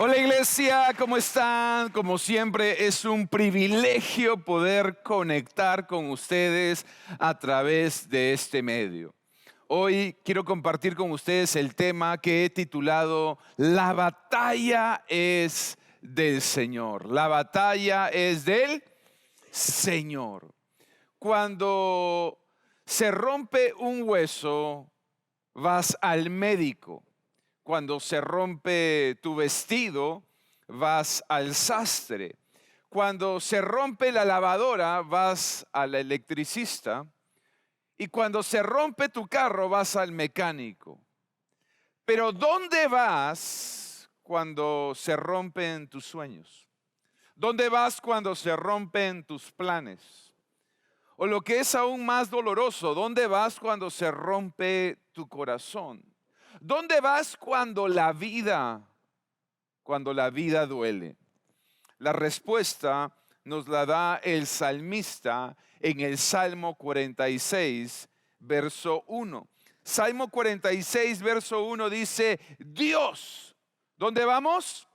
Hola iglesia, ¿cómo están? Como siempre es un privilegio poder conectar con ustedes a través de este medio. Hoy quiero compartir con ustedes el tema que he titulado La batalla es del Señor. La batalla es del Señor. Cuando se rompe un hueso, vas al médico. Cuando se rompe tu vestido, vas al sastre. Cuando se rompe la lavadora, vas al electricista. Y cuando se rompe tu carro, vas al mecánico. Pero ¿dónde vas cuando se rompen tus sueños? ¿Dónde vas cuando se rompen tus planes? O lo que es aún más doloroso, ¿dónde vas cuando se rompe tu corazón? ¿Dónde vas cuando la vida duele? La respuesta nos la da el salmista en el Salmo 46, verso 1. Salmo 46, verso 1 dice, Dios, ¿dónde vamos?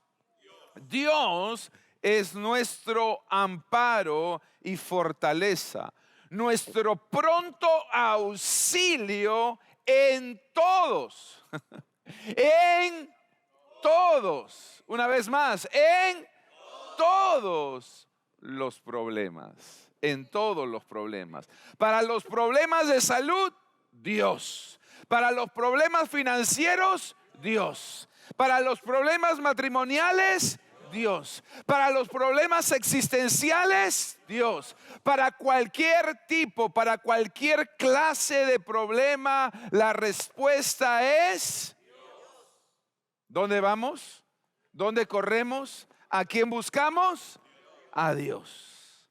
Dios es nuestro amparo y fortaleza, nuestro pronto auxilio en todos, en todos, una vez más, en todos los problemas, en todos los problemas. Para los problemas de salud, Dios. Para los problemas financieros, Dios. Para los problemas matrimoniales, Dios. Para los problemas existenciales, Dios. Para cualquier tipo, para cualquier clase de problema, la respuesta es ¿dónde vamos? ¿Dónde corremos? ¿A quién buscamos? A Dios.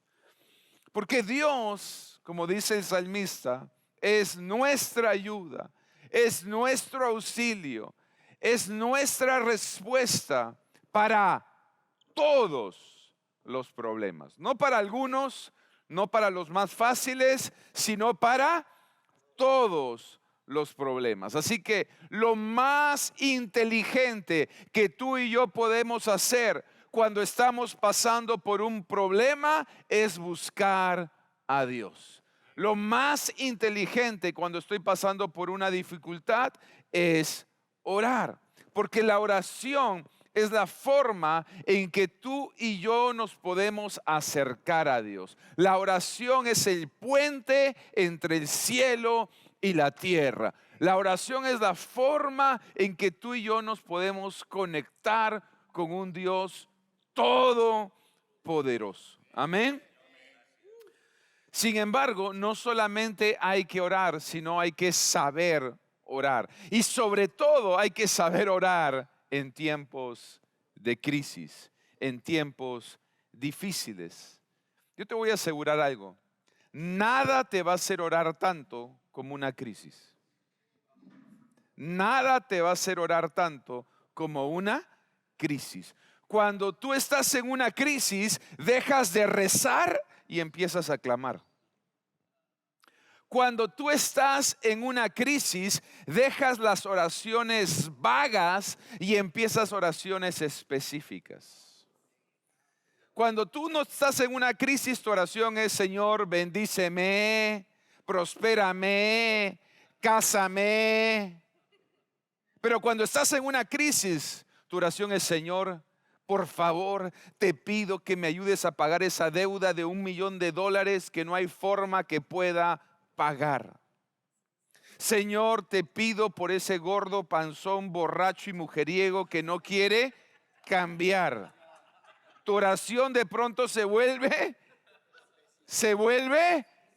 Porque Dios, como dice el salmista, es nuestra ayuda, es nuestro auxilio, es nuestra respuesta para todos los problemas. No para algunos, no para los más fáciles, sino para todos los problemas. Así que lo más inteligente que tú y yo podemos hacer cuando estamos pasando por un problema es buscar a Dios. Lo más inteligente cuando estoy pasando por una dificultad es orar, porque la oración es la forma en que tú y yo nos podemos acercar a Dios. La oración es el puente entre el cielo y la tierra. La oración es la forma en que tú y yo nos podemos conectar con un Dios todopoderoso. Amén. Sin embargo, no solamente hay que orar, sino hay que saber orar. Y sobre todo hay que saber orar en tiempos de crisis, en tiempos difíciles. Yo te voy a asegurar algo. Nada te va a hacer orar tanto como una crisis. Nada te va a hacer orar tanto como una crisis. Cuando tú estás en una crisis, dejas de rezar y empiezas a clamar. Cuando tú estás en una crisis, dejas las oraciones vagas y empiezas oraciones específicas. Cuando tú no estás en una crisis, tu oración es: Señor, bendíceme, prospérame, cásame. Pero cuando estás en una crisis, tu oración es: Señor, por favor, te pido que me ayudes a pagar esa deuda de $1,000,000 que no hay forma que pueda pagar. Señor, te pido por ese gordo, panzón, borracho y mujeriego que no quiere cambiar. Tu oración de pronto se vuelve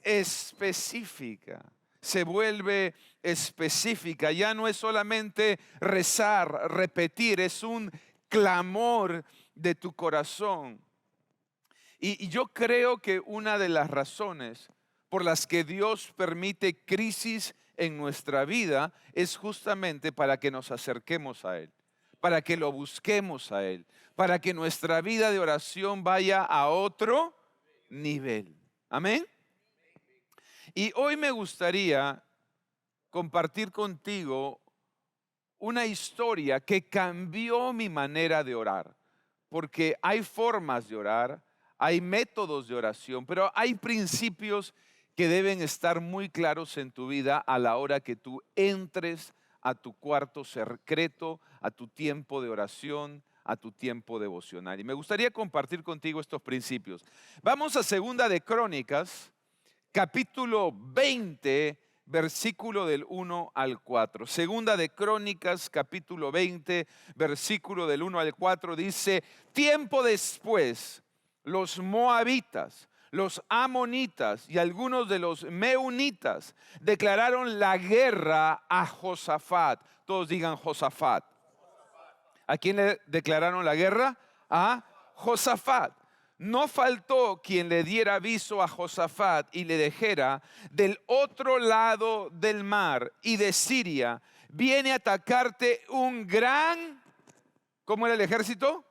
específica. Se vuelve específica. Ya no es solamente rezar, repetir, es un clamor de tu corazón. Y yo creo que una de las razones por las que Dios permite crisis en nuestra vida es justamente para que nos acerquemos a Él, para que lo busquemos a Él, para que nuestra vida de oración vaya a otro nivel. Amén. Y hoy me gustaría compartir contigo una historia que cambió mi manera de orar, porque hay formas de orar, hay métodos de oración, pero hay principios que deben estar muy claros en tu vida a la hora que tú entres a tu cuarto secreto, a tu tiempo de oración, a tu tiempo devocional. Y me gustaría compartir contigo estos principios. Vamos a Segunda de Crónicas, capítulo 20, versículo del 1 al 4. Segunda de Crónicas, capítulo 20, versículo del 1 al 4 dice: tiempo después, los moabitas, los amonitas y algunos de los meunitas declararon la guerra a Josafat. Todos digan Josafat. ¿A quién le declararon la guerra? A Josafat. No faltó quien le diera aviso a Josafat y le dijera: del otro lado del mar y de Siria viene a atacarte un gran, ¿cómo era el ejército?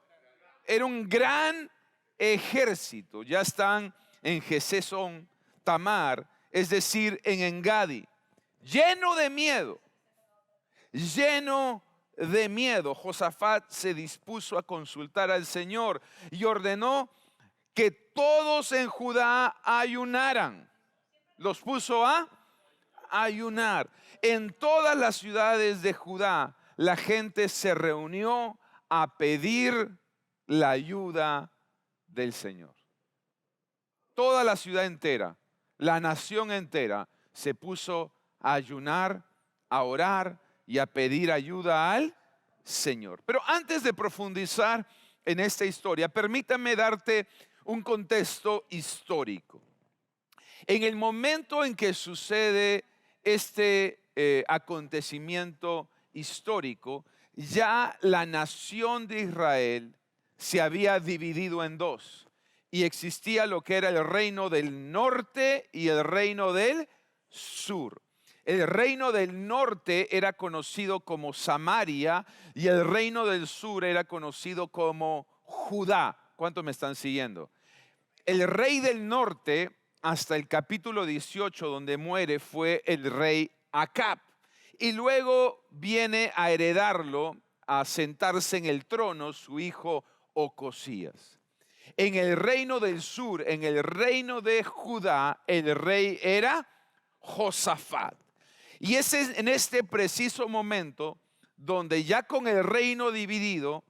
Era un gran ejército. Ya están en Gesesón Tamar, es decir, en Engadi, lleno de miedo, lleno de miedo. Josafat se dispuso a consultar al Señor y ordenó que todos en Judá ayunaran. Los puso a ayunar. En todas las ciudades de Judá la gente se reunió a pedir la ayuda del Señor. Toda la ciudad entera, la nación entera se puso a ayunar, a orar y a pedir ayuda al Señor. Pero antes de profundizar en esta historia, permítame darte un contexto histórico. En el momento en que sucede este acontecimiento histórico, ya la nación de Israel se había dividido en dos y existía lo que era el reino del norte y el reino del sur. El reino del norte era conocido como Samaria y el reino del sur era conocido como Judá. ¿Cuántos me están siguiendo? El rey del norte, hasta el capítulo 18 donde muere, fue el rey Acab. Y luego viene a heredarlo, a sentarse en el trono, su hijo Ocosías. En el reino del sur, en el reino de Judá, el rey era Josafat. Y es en este preciso momento donde ya con el reino dividido,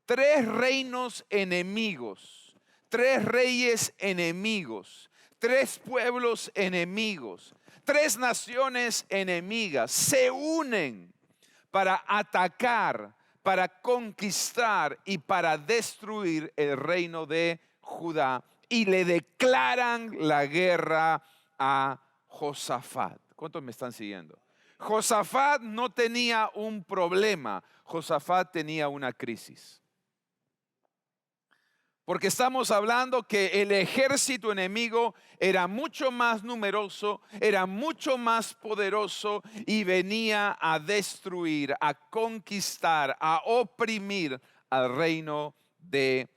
tres reinos enemigos, tres reyes enemigos, tres pueblos enemigos, tres naciones enemigas se unen para atacar, para conquistar y para destruir el reino de Judá y le declaran la guerra a Josafat. ¿Cuántos me están siguiendo? Josafat no tenía un problema, Josafat tenía una crisis. Porque estamos hablando que el ejército enemigo era mucho más numeroso, era mucho más poderoso y venía a destruir, a conquistar, a oprimir al reino de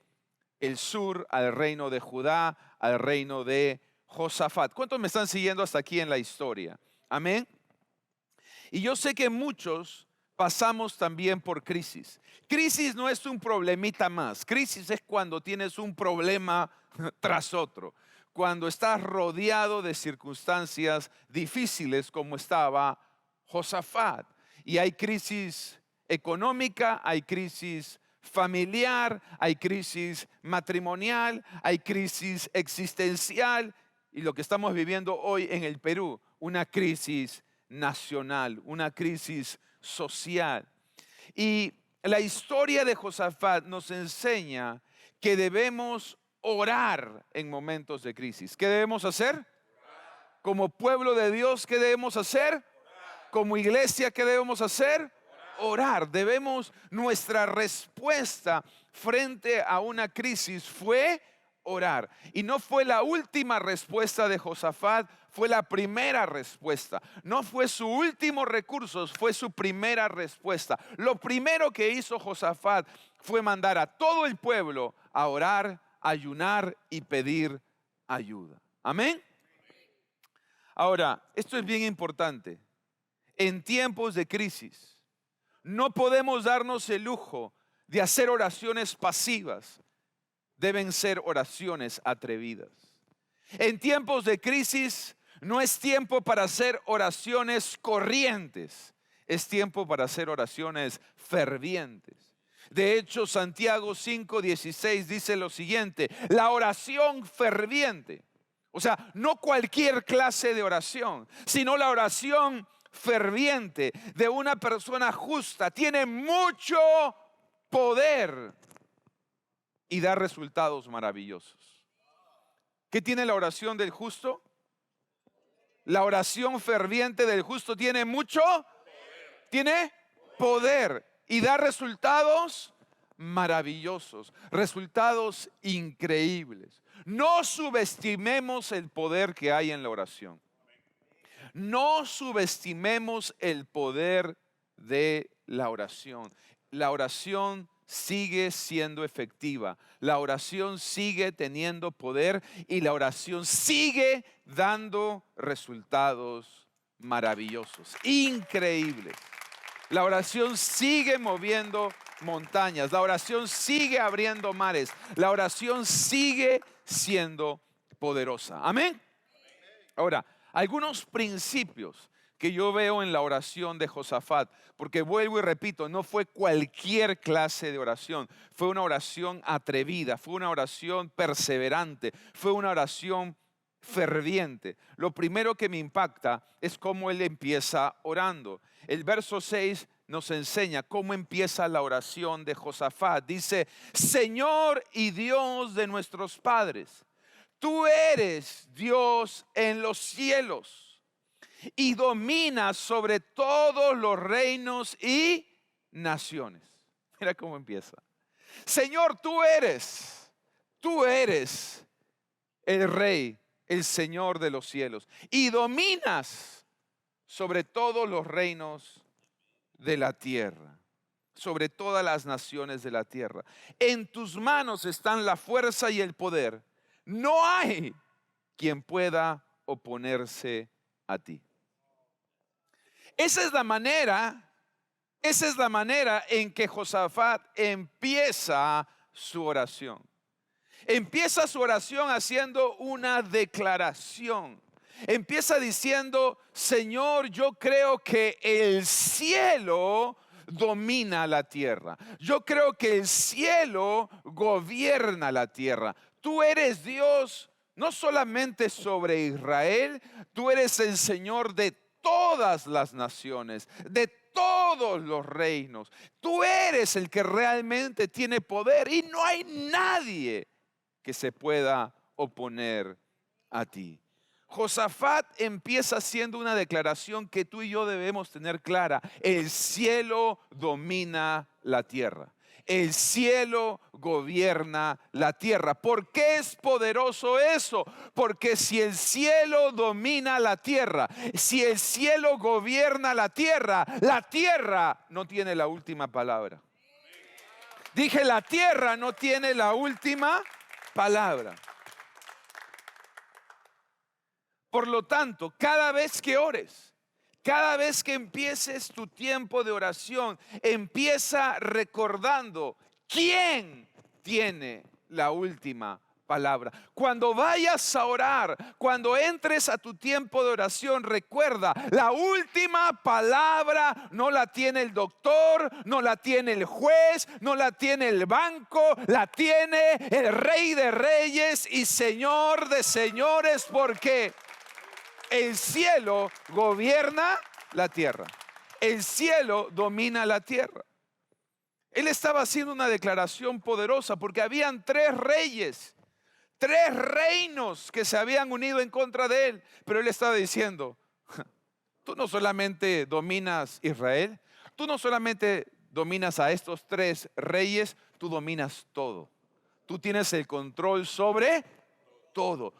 el sur, al reino de Judá, al reino de Josafat. ¿Cuántos me están siguiendo hasta aquí en la historia? Amén. Y yo sé que muchos pasamos también por crisis. Crisis no es un problemita más. Crisis es cuando tienes un problema tras otro. Cuando estás rodeado de circunstancias difíciles como estaba Josafat. Y hay crisis económica, hay crisis familiar, hay crisis matrimonial, hay crisis existencial. Y lo que estamos viviendo hoy en el Perú, una crisis nacional, una crisis social. Y la historia de Josafat nos enseña que debemos orar en momentos de crisis. ¿Qué debemos hacer? Como pueblo de Dios, ¿qué debemos hacer? Como iglesia, ¿qué debemos hacer? Orar. Debemos, nuestra respuesta frente a una crisis fue orar. Y no fue la última respuesta de Josafat, fue la primera respuesta. No fue su último recurso, fue su primera respuesta. Lo primero que hizo Josafat fue mandar a todo el pueblo a orar, ayunar y pedir ayuda. Amén. Ahora, esto es bien importante. En tiempos de crisis, No podemos darnos el lujo de hacer oraciones pasivas. Deben ser oraciones atrevidas. En tiempos de crisis no es tiempo para hacer oraciones corrientes. Es tiempo para hacer oraciones fervientes. De hecho, Santiago 5:16 dice lo siguiente: la oración ferviente, o sea, no cualquier clase de oración, sino la oración ferviente de una persona justa, tiene mucho poder y da resultados maravillosos. ¿Qué tiene la oración del justo? La oración ferviente del justo tiene mucho, tiene poder y da resultados maravillosos, resultados increíbles. No subestimemos el poder que hay en la oración. No subestimemos el poder de la oración. La oración sigue siendo efectiva. La oración sigue teniendo poder y la oración sigue dando resultados maravillosos, increíbles. La oración sigue moviendo montañas. La oración sigue abriendo mares. La oración sigue siendo poderosa. Amén. Ahora, algunos principios que yo veo en la oración de Josafat, porque vuelvo y repito, no fue cualquier clase de oración, fue una oración atrevida, fue una oración perseverante, fue una oración ferviente. Lo primero que me impacta es cómo él empieza orando. El verso 6 nos enseña cómo empieza la oración de Josafat. Dice: Señor y Dios de nuestros padres, tú eres Dios en los cielos y dominas sobre todos los reinos y naciones. Mira cómo empieza. Señor, tú eres el Rey, el Señor de los cielos y dominas sobre todos los reinos de la tierra, sobre todas las naciones de la tierra. En tus manos están la fuerza y el poder. No hay quien pueda oponerse a ti. Esa es la manera en que Josafat empieza su oración. Empieza su oración haciendo una declaración. Empieza diciendo: Señor, yo creo que el cielo domina la tierra. Yo creo que el cielo gobierna la tierra. Tú eres Dios no solamente sobre Israel, tú eres el Señor de todas las naciones, de todos los reinos. Tú eres el que realmente tiene poder y no hay nadie que se pueda oponer a ti. Josafat empieza haciendo una declaración que tú y yo debemos tener clara: el cielo domina la tierra. El cielo gobierna la tierra. ¿Por qué es poderoso eso? Porque si el cielo domina la tierra, si el cielo gobierna la tierra no tiene la última palabra. Dije, la tierra no tiene la última palabra. Por lo tanto, cada vez que ores, cada vez que empieces tu tiempo de oración, empieza recordando quién tiene la última palabra. Cuando vayas a orar, cuando entres a tu tiempo de oración, recuerda: la última palabra no la tiene el doctor, no la tiene el juez, no la tiene el banco, la tiene el Rey de Reyes y Señor de Señores, porque el cielo gobierna la tierra. El cielo domina la tierra. Él estaba haciendo una declaración poderosa porque habían 3 reyes, 3 reinos que se habían unido en contra de él. Pero él estaba diciendo: tú no solamente dominas Israel, tú no solamente dominas a estos 3 reyes, tú dominas todo. Tú tienes el control sobre todo.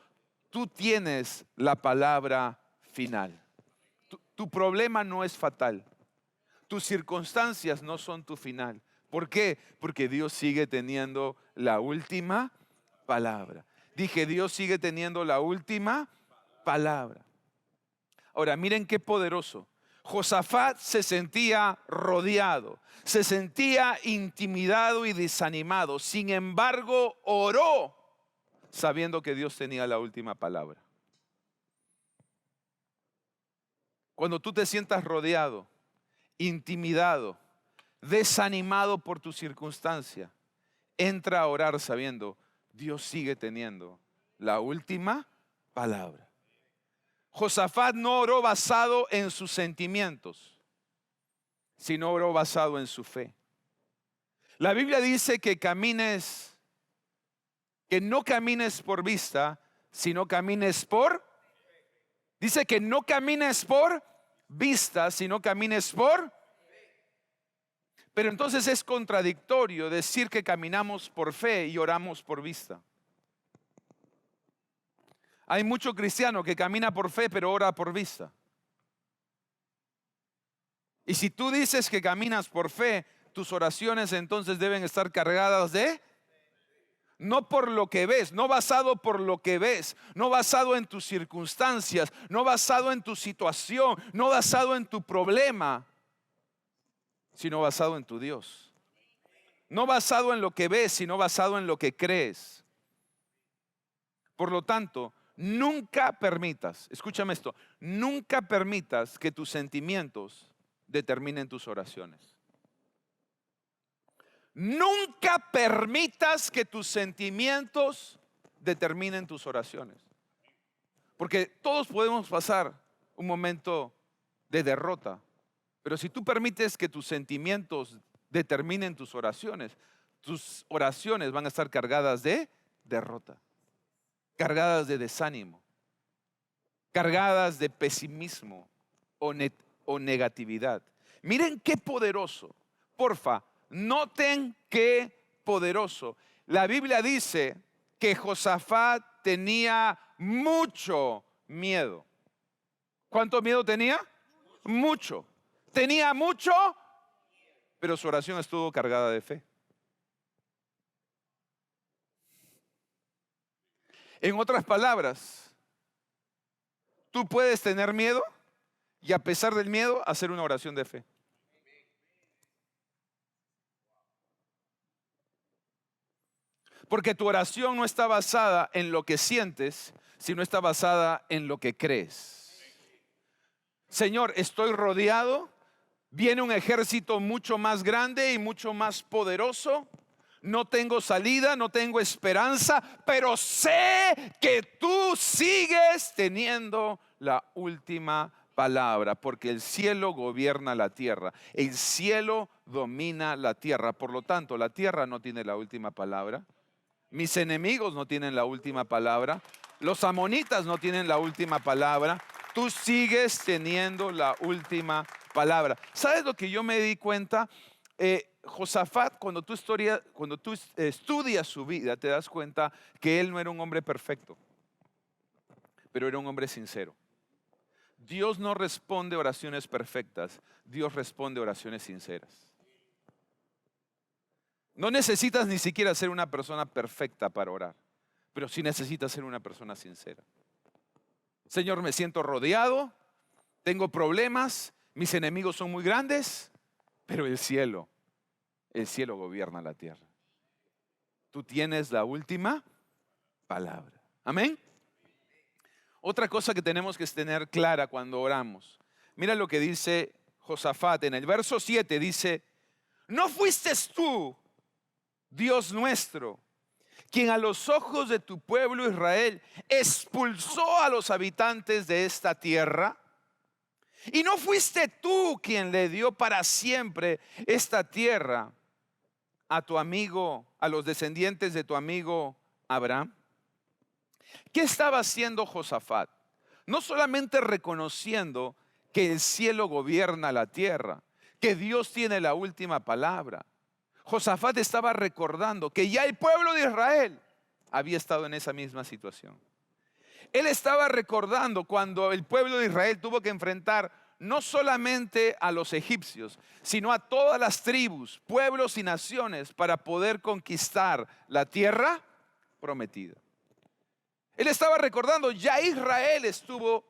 Tú tienes la palabra final. Tu problema no es fatal. Tus circunstancias no son tu final. ¿Por qué? Porque Dios sigue teniendo la última palabra. Dije, Dios sigue teniendo la última palabra. Ahora, miren qué poderoso. Josafat se sentía rodeado, se sentía intimidado y desanimado. Sin embargo, oró sabiendo que Dios tenía la última palabra. Cuando tú te sientas rodeado, intimidado, desanimado por tu circunstancia, entra a orar sabiendo, Dios sigue teniendo la última palabra. Josafat no oró basado en sus sentimientos, sino oró basado en su fe. La Biblia dice que no camines por vista, sino camines por. Dice que no camines por vista, sino camines por. Pero entonces es contradictorio decir que caminamos por fe y oramos por vista. Hay mucho cristiano que camina por fe pero ora por vista. Y si tú dices que caminas por fe, tus oraciones entonces deben estar cargadas de, no por lo que ves, no basado por lo que ves, no basado en tus circunstancias, no basado en tu situación, no basado en tu problema, sino basado en tu Dios. No basado en lo que ves, sino basado en lo que crees. Por lo tanto, nunca permitas, escúchame esto, nunca permitas que tus sentimientos determinen tus oraciones. Nunca permitas que tus sentimientos determinen tus oraciones. Porque todos podemos pasar un momento de derrota, pero si tú permites que tus sentimientos determinen tus oraciones van a estar cargadas de derrota, cargadas de desánimo, cargadas de pesimismo o negatividad. Miren qué poderoso. Porfa, noten qué poderoso. La Biblia dice que Josafat tenía mucho miedo. ¿Cuánto miedo tenía? Mucho. Tenía mucho, pero su oración estuvo cargada de fe. En otras palabras, tú puedes tener miedo y a pesar del miedo hacer una oración de fe. Porque tu oración no está basada en lo que sientes, sino está basada en lo que crees. Señor, estoy rodeado, viene un ejército mucho más grande y mucho más poderoso. No tengo salida, no tengo esperanza, pero sé que tú sigues teniendo la última palabra, porque el cielo gobierna la tierra, el cielo domina la tierra. Por lo tanto, la tierra no tiene la última palabra. Mis enemigos no tienen la última palabra. Los amonitas no tienen la última palabra. Tú sigues teniendo la última palabra. ¿Sabes lo que yo me di cuenta? Josafat, cuando tú estudias su vida, te das cuenta que él no era un hombre perfecto, pero era un hombre sincero. Dios no responde oraciones perfectas, Dios responde oraciones sinceras. No necesitas ni siquiera ser una persona perfecta para orar, pero sí necesitas ser una persona sincera. Señor, me siento rodeado, tengo problemas, mis enemigos son muy grandes, pero el cielo gobierna la tierra. Tú tienes la última palabra. Amén. Otra cosa que tenemos que tener clara cuando oramos. Mira lo que dice Josafat en el verso 7, dice: ¿no fuiste tú, Dios nuestro, quien a los ojos de tu pueblo Israel expulsó a los habitantes de esta tierra? ¿Y no fuiste tú quien le dio para siempre esta tierra a tu amigo, a los descendientes de tu amigo Abraham? ¿Qué estaba haciendo Josafat? No solamente reconociendo que el cielo gobierna la tierra, que Dios tiene la última palabra. Josafat estaba recordando que ya el pueblo de Israel había estado en esa misma situación. Él estaba recordando cuando el pueblo de Israel tuvo que enfrentar no solamente a los egipcios, sino a todas las tribus, pueblos y naciones para poder conquistar la tierra prometida. Él estaba recordando, ya Israel estuvo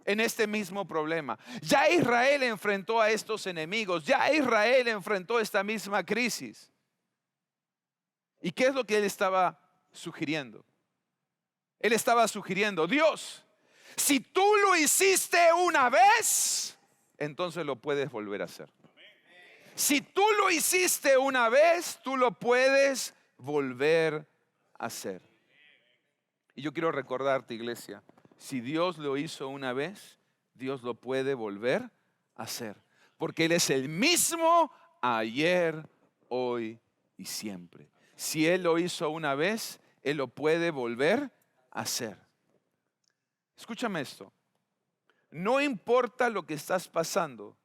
en este mismo problema. Ya Israel enfrentó a estos enemigos, ya Israel enfrentó esta misma crisis. ¿Y qué es lo que él estaba sugiriendo? Él estaba sugiriendo, Dios, si tú lo hiciste una vez, entonces lo puedes volver a hacer. Si tú lo hiciste una vez, tú lo puedes volver a hacer. Y yo quiero recordarte, iglesia, si Dios lo hizo una vez, Dios lo puede volver a hacer. Porque Él es el mismo ayer, hoy y siempre. Si Él lo hizo una vez, Él lo puede volver a hacer. Escúchame esto. No importa lo que estás pasando.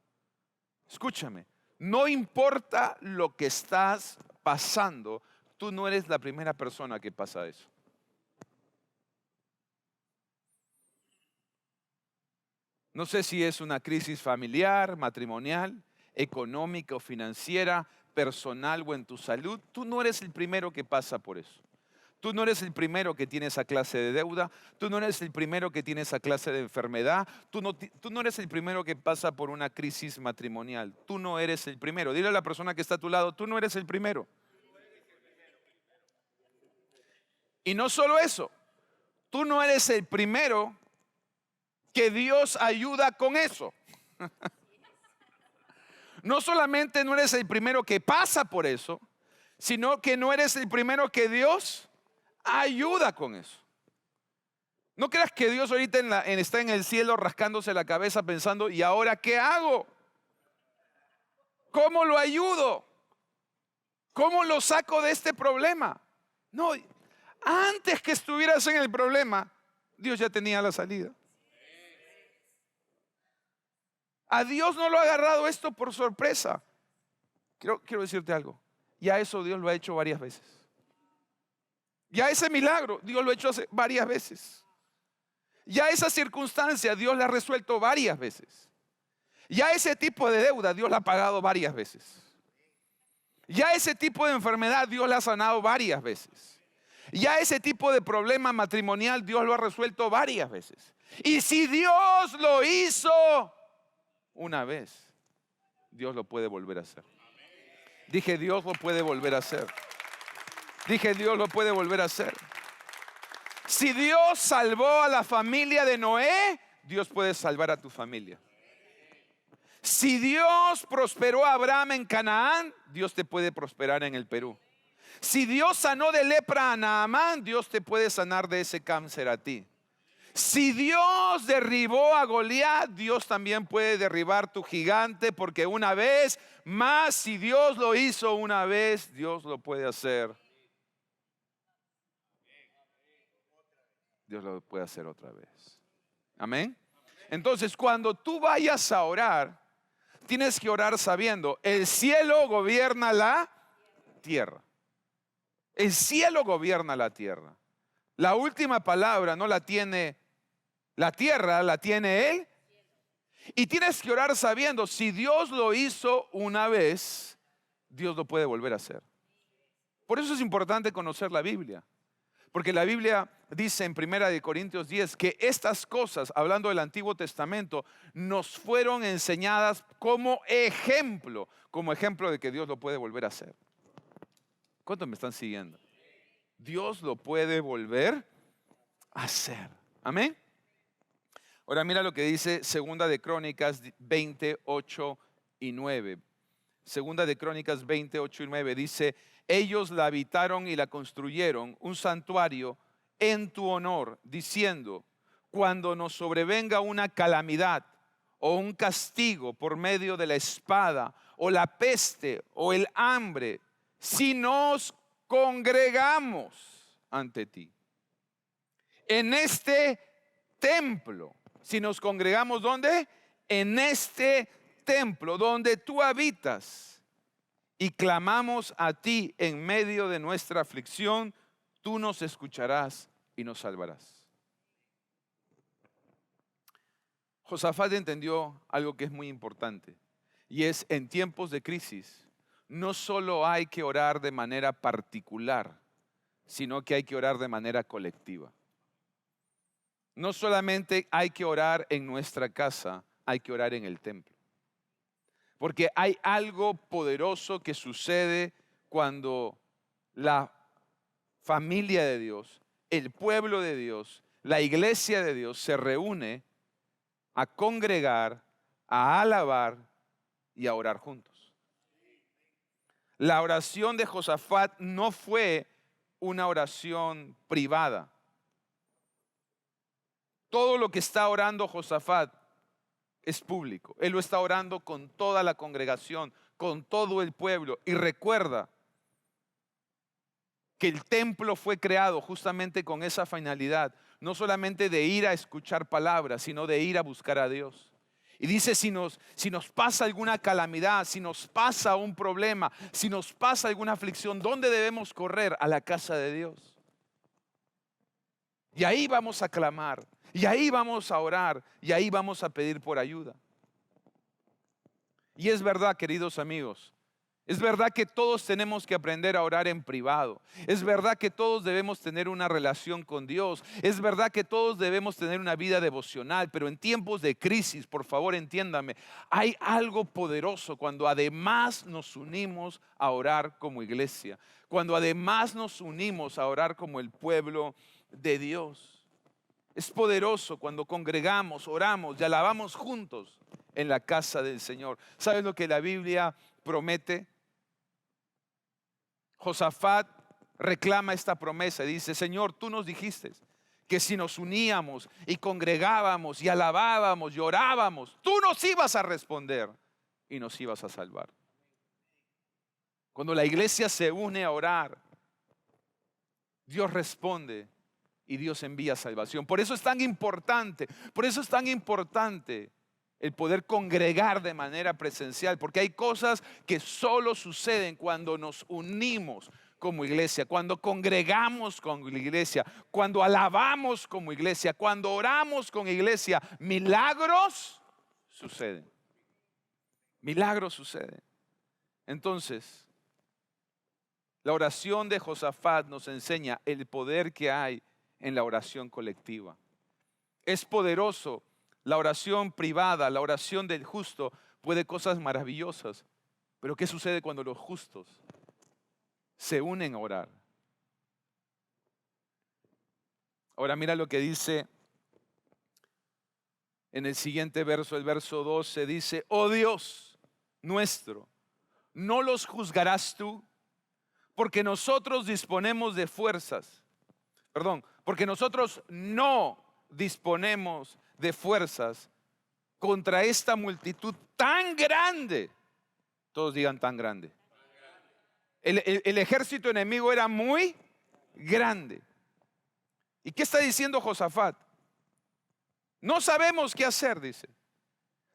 Escúchame. No importa lo que estás pasando. Tú no eres la primera persona que pasa eso. No sé si es una crisis familiar, matrimonial, económica o financiera, personal o en tu salud. Tú no eres el primero que pasa por eso. Tú no eres el primero que tiene esa clase de deuda. Tú no eres el primero que tiene esa clase de enfermedad. Tú no eres el primero que pasa por una crisis matrimonial. Tú no eres el primero. Dile a la persona que está a tu lado, tú no eres el primero. Y no solo eso, tú no eres el primero que Dios ayuda con eso. No solamente no eres el primero que pasa por eso, sino que no eres el primero que Dios ayuda con eso. No creas que Dios ahorita está en el cielo rascándose la cabeza pensando, ¿y ahora qué hago? ¿Cómo lo ayudo? ¿Cómo lo saco de este problema? No, antes que estuvieras en el problema, Dios ya tenía la salida. A Dios no lo ha agarrado esto por sorpresa. Quiero decirte algo. Ya eso Dios lo ha hecho varias veces. Ya ese milagro Dios lo ha hecho varias veces. Ya esa circunstancia Dios la ha resuelto varias veces. Ya ese tipo de deuda Dios la ha pagado varias veces. Ya ese tipo de enfermedad Dios la ha sanado varias veces. Ya ese tipo de problema matrimonial Dios lo ha resuelto varias veces. Y si Dios lo hizo una vez, Dios lo puede volver a hacer. Dije, Dios lo puede volver a hacer. Dije, Dios lo puede volver a hacer. Si Dios salvó a la familia de Noé, Dios puede salvar a tu familia. Si Dios prosperó a Abraham en Canaán, Dios te puede prosperar en el Perú. Si Dios sanó de lepra a Naamán, Dios te puede sanar de ese cáncer a ti. Si Dios derribó a Goliat, Dios también puede derribar tu gigante, porque una vez más, si Dios lo hizo una vez, Dios lo puede hacer. Dios lo puede hacer otra vez. Amén. Entonces, cuando tú vayas a orar, tienes que orar sabiendo, el cielo gobierna la tierra. El cielo gobierna la tierra. La última palabra no la tiene la tierra, la tiene Él. Y tienes que orar sabiendo, si Dios lo hizo una vez, Dios lo puede volver a hacer. Por eso es importante conocer la Biblia. Porque la Biblia dice en 1 Corintios 10 que estas cosas, hablando del Antiguo Testamento, nos fueron enseñadas como ejemplo de que Dios lo puede volver a hacer. ¿Cuántos me están siguiendo? Dios lo puede volver a hacer. Amén. Ahora mira lo que dice Segunda de Crónicas 28 y 9. Segunda de Crónicas 28 y 9 dice, ellos la habitaron y la construyeron un santuario en tu honor, diciendo, cuando nos sobrevenga una calamidad o un castigo por medio de la espada o la peste o el hambre, si nos congregamos ante ti en este templo, si nos congregamos ¿dónde? En este templo donde tú habitas y clamamos a ti en medio de nuestra aflicción, tú nos escucharás y nos salvarás. Josafat entendió algo que es muy importante, y es en tiempos de crisis no solo hay que orar de manera particular, sino que hay que orar de manera colectiva. no solamente hay que orar en nuestra casa, hay que orar en el templo. Porque hay algo poderoso que sucede cuando la familia de Dios, el pueblo de Dios, la iglesia de Dios se reúne a congregar, a alabar y a orar juntos. La oración de Josafat no fue una oración privada. Todo lo que está orando Josafat es público. Él lo está orando con toda la congregación, con todo el pueblo. Y recuerda que el templo fue creado justamente con esa finalidad, no solamente de ir a escuchar palabras, sino de ir a buscar a Dios. Y dice, si nos pasa alguna calamidad, si nos pasa un problema, si nos pasa alguna aflicción, ¿dónde debemos correr? A la casa de Dios. Y ahí vamos a clamar, y ahí vamos a orar, y ahí vamos a pedir por ayuda. Y es verdad, queridos amigos, es verdad que todos tenemos que aprender a orar en privado. Es verdad que todos debemos tener una relación con Dios. Es verdad que todos debemos tener una vida devocional. Pero en tiempos de crisis, por favor entiéndame, hay algo poderoso cuando además nos unimos a orar como iglesia. Cuando además nos unimos a orar como el pueblo de Dios. Es poderoso cuando congregamos, oramos y alabamos juntos en la casa del Señor. ¿Sabes lo que la Biblia promete? Josafat reclama esta promesa y dice, Señor, tú nos dijiste que si nos uníamos y congregábamos y alabábamos y orábamos, tú nos ibas a responder y nos ibas a salvar. Cuando la iglesia se une a orar, Dios responde y Dios envía salvación. Por eso es tan importante, el poder congregar de manera presencial, porque hay cosas que solo suceden cuando nos unimos como iglesia, cuando congregamos como iglesia, cuando alabamos como iglesia, cuando oramos como iglesia. Milagros suceden. Milagros suceden. Entonces, la oración de Josafat nos enseña el poder que hay en la oración colectiva. Es poderoso. La oración privada, la oración del justo puede cosas maravillosas. Pero ¿qué sucede cuando los justos se unen a orar? Ahora mira lo que dice en el siguiente verso, el verso 12, dice, oh Dios nuestro, ¿no los juzgarás tú? Porque nosotros disponemos de fuerzas. Porque nosotros no disponemos de fuerzas contra esta multitud tan grande. Todos digan tan grande. El ejército enemigo era muy grande. ¿Y qué está diciendo Josafat? No sabemos qué hacer, dice.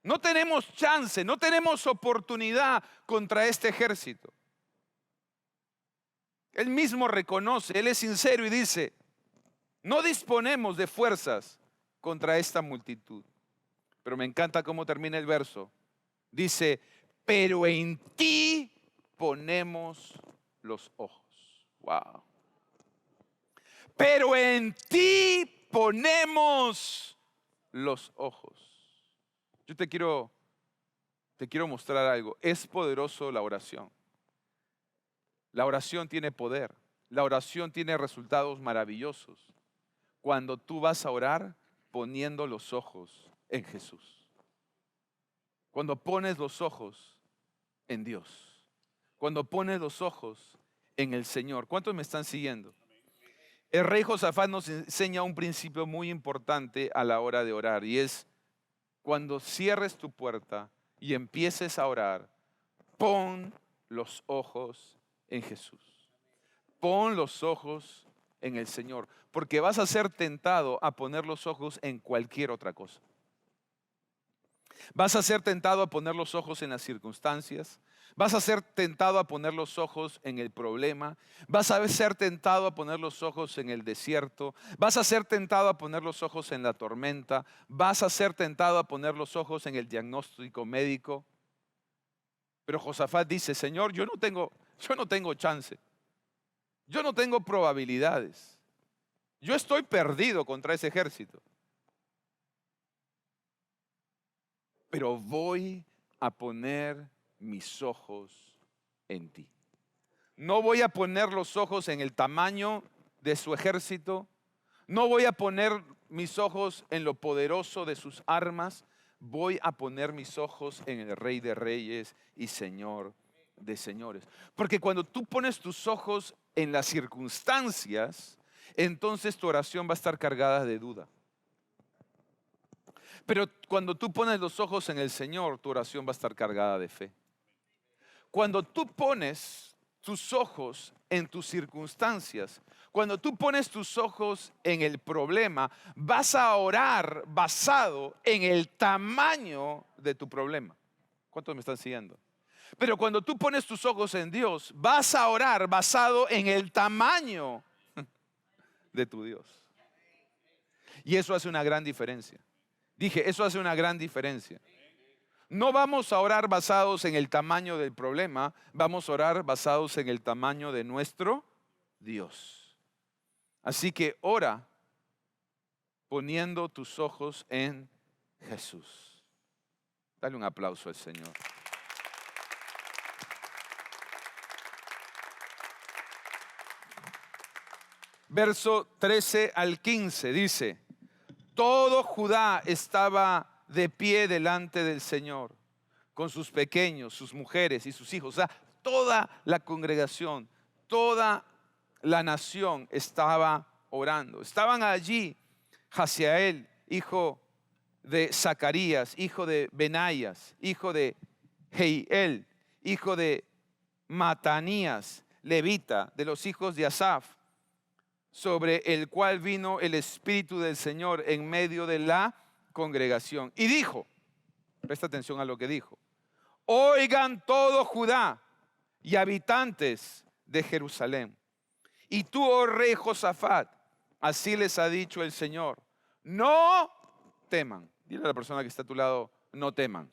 No tenemos chance, no tenemos oportunidad contra este ejército. Él mismo reconoce, él es sincero y dice, no disponemos de fuerzas contra esta multitud. Pero me encanta cómo termina el verso. Dice, pero en ti ponemos los ojos. Wow. Pero en ti ponemos los ojos. Yo te quiero mostrar algo. Es poderoso la oración. La oración tiene poder. La oración tiene resultados maravillosos. Cuando tú vas a orar poniendo los ojos en Jesús. Cuando pones los ojos en Dios. Cuando pones los ojos en el Señor. ¿Cuántos me están siguiendo? El rey Josafat nos enseña un principio muy importante a la hora de orar, y es cuando cierres tu puerta y empieces a orar, pon los ojos en Jesús. Pon los ojos en el Señor, porque vas a ser tentado a poner los ojos en cualquier otra cosa. Vas a ser tentado a poner los ojos en las circunstancias. Vas a ser tentado a poner los ojos en el problema. Vas a ser tentado a poner los ojos en el desierto. Vas a ser tentado a poner los ojos en la tormenta. Vas a ser tentado a poner los ojos en el diagnóstico médico. Pero Josafat dice, Señor, yo no tengo chance. Yo no tengo probabilidades. Yo estoy perdido contra ese ejército. pero voy a poner mis ojos en ti. No voy a poner los ojos en el tamaño de su ejército. No voy a poner mis ojos en lo poderoso de sus armas. Voy a poner mis ojos en el Rey de Reyes y Señor de señores. Porque cuando tú pones tus ojos en las circunstancias, entonces tu oración va a estar cargada de duda. Pero cuando tú pones los ojos en el Señor, tu oración va a estar cargada de fe. Cuando tú pones tus ojos en tus circunstancias, cuando tú pones tus ojos en el problema, vas a orar basado en el tamaño de tu problema. ¿Cuántos me están siguiendo? Pero cuando tú pones tus ojos en Dios, vas a orar basado en el tamaño de tu Dios. Y eso hace una gran diferencia. Dije, eso hace una gran diferencia. No vamos a orar basados en el tamaño del problema, vamos a orar basados en el tamaño de nuestro Dios. Así que ora poniendo tus ojos en Jesús. Dale un aplauso al Señor. Verso 13 al 15 dice: todo Judá estaba de pie delante del Señor, con sus pequeños, sus mujeres y sus hijos. O sea, toda la congregación, toda la nación estaba orando. Estaban allí Jaziel, hijo de Zacarías, hijo de Benaías, hijo de Jehiel, hijo de Matanías, levita, de los hijos de Asaf, sobre el cual vino el Espíritu del Señor en medio de la congregación. Y dijo, presta atención a lo que dijo: oigan todo Judá y habitantes de Jerusalén. Y tú, oh rey Josafat, así les ha dicho el Señor: no teman. Dile a la persona que está a tu lado: no teman.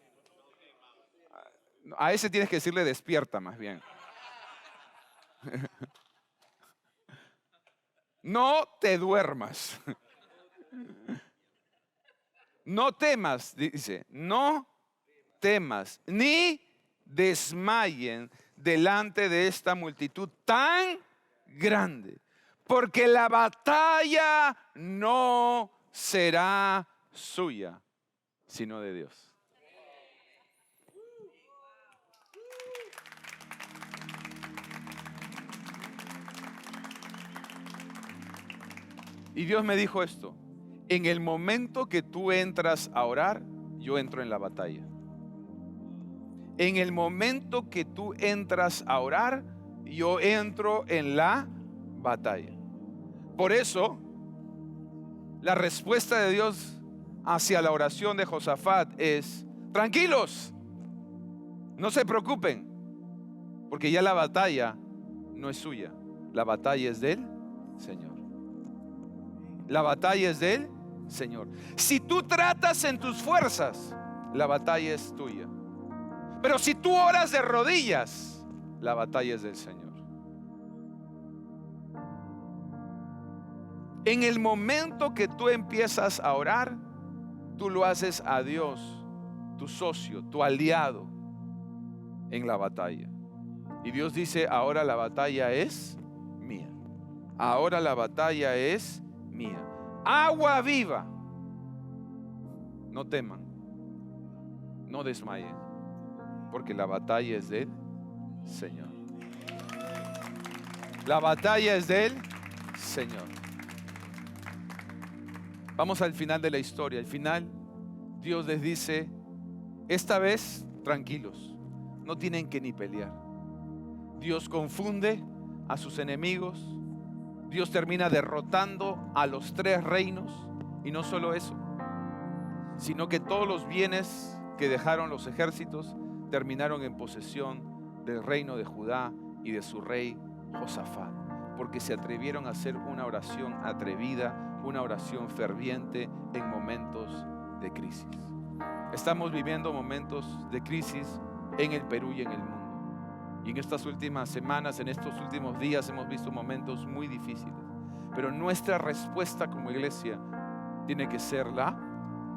A ese tienes que decirle: despierta, más bien. No te duermas. No temas, dice, no temas, ni desmayen delante de esta multitud tan grande, porque la batalla no será suya, sino de Dios. Y Dios me dijo esto: en el momento que tú entras a orar, yo entro en la batalla. En el momento que tú entras a orar, yo entro en la batalla. Por eso, la respuesta de Dios hacia la oración de Josafat es: tranquilos, no se preocupen, porque ya la batalla no es suya, la batalla es del Señor. La batalla es del Señor. Si tú tratas en tus fuerzas, la batalla es tuya. Pero si tú oras de rodillas, la batalla es del Señor. En el momento que tú empiezas a orar, tú lo haces a Dios, tu socio, tu aliado en la batalla. Y Dios dice: ahora la batalla es mía. Ahora la batalla es mía. Agua viva. No teman, no desmayen, porque la batalla es del Señor. La batalla es del Señor. Vamos al final de la historia. Al final, Dios les dice: esta vez tranquilos, no tienen que ni pelear. Dios confunde a sus enemigos. Dios termina derrotando a los 3 reinos. Y no solo eso, sino que todos los bienes que dejaron los ejércitos terminaron en posesión del reino de Judá y de su rey Josafat, porque se atrevieron a hacer una oración atrevida, una oración ferviente en momentos de crisis. Estamos viviendo momentos de crisis en el Perú y en el mundo. Y en estas últimas semanas, en estos últimos días, hemos visto momentos muy difíciles. Pero nuestra respuesta como iglesia tiene que ser la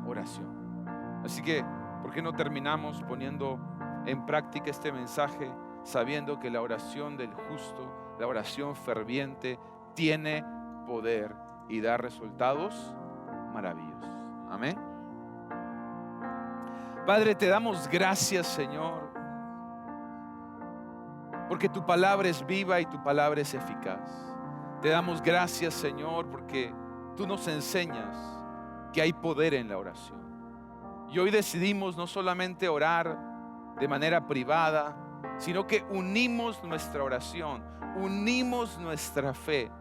oración. Así que ¿Por qué no terminamos poniendo en práctica este mensaje, sabiendo que la oración del justo, la oración ferviente, tiene poder y da resultados maravillosos? Amén. Padre, te damos gracias, Señor, porque tu palabra es viva y tu palabra es eficaz. Te damos gracias, Señor, porque tú nos enseñas que hay poder en la oración. Y hoy decidimos no solamente orar de manera privada, sino que unimos nuestra oración, unimos nuestra fe,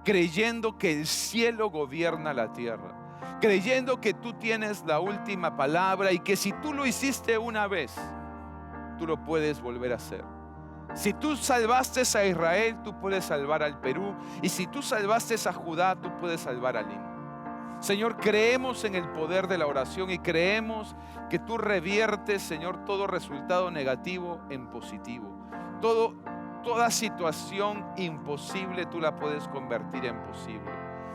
creyendo que el cielo gobierna la tierra, creyendo que tú tienes la última palabra y que si tú lo hiciste una vez, tú lo puedes volver a hacer. Si tú salvaste a Israel, tú puedes salvar al Perú. Y si tú salvaste a Judá, tú puedes salvar a Lima. Señor, creemos en el poder de la oración y creemos que tú reviertes, Señor, todo resultado negativo en positivo. Toda situación imposible tú la puedes convertir en posible.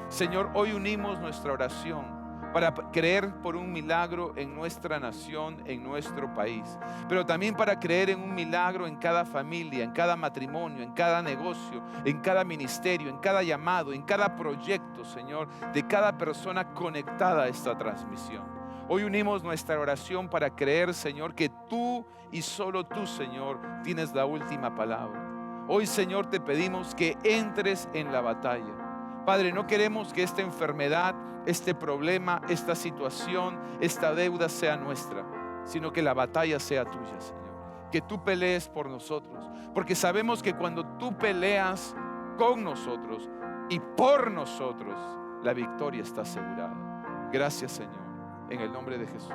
Señor, hoy unimos nuestra oración para creer por un milagro en nuestra nación, en nuestro país, pero también para creer en un milagro en cada familia, en cada matrimonio, en cada negocio, en cada ministerio, en cada llamado, en cada proyecto, Señor, de cada persona conectada a esta transmisión. Hoy unimos nuestra oración para creer, Señor, que tú y solo tú, Señor, tienes la última palabra. Hoy, Señor, te pedimos que entres en la batalla. Padre, no queremos que esta enfermedad, este problema, esta situación, esta deuda sea nuestra, sino que la batalla sea tuya, Señor. Que tú pelees por nosotros, porque sabemos que cuando tú peleas con nosotros y por nosotros, la victoria está asegurada. Gracias, Señor, en el nombre de Jesús.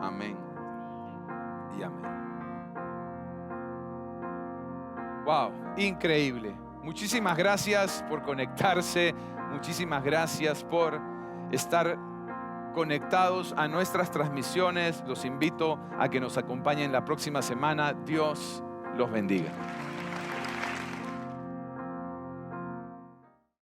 Amén y amén. Wow, increíble. Muchísimas gracias por conectarse, muchísimas gracias por estar conectados a nuestras transmisiones. Los invito a que nos acompañen la próxima semana. Dios los bendiga.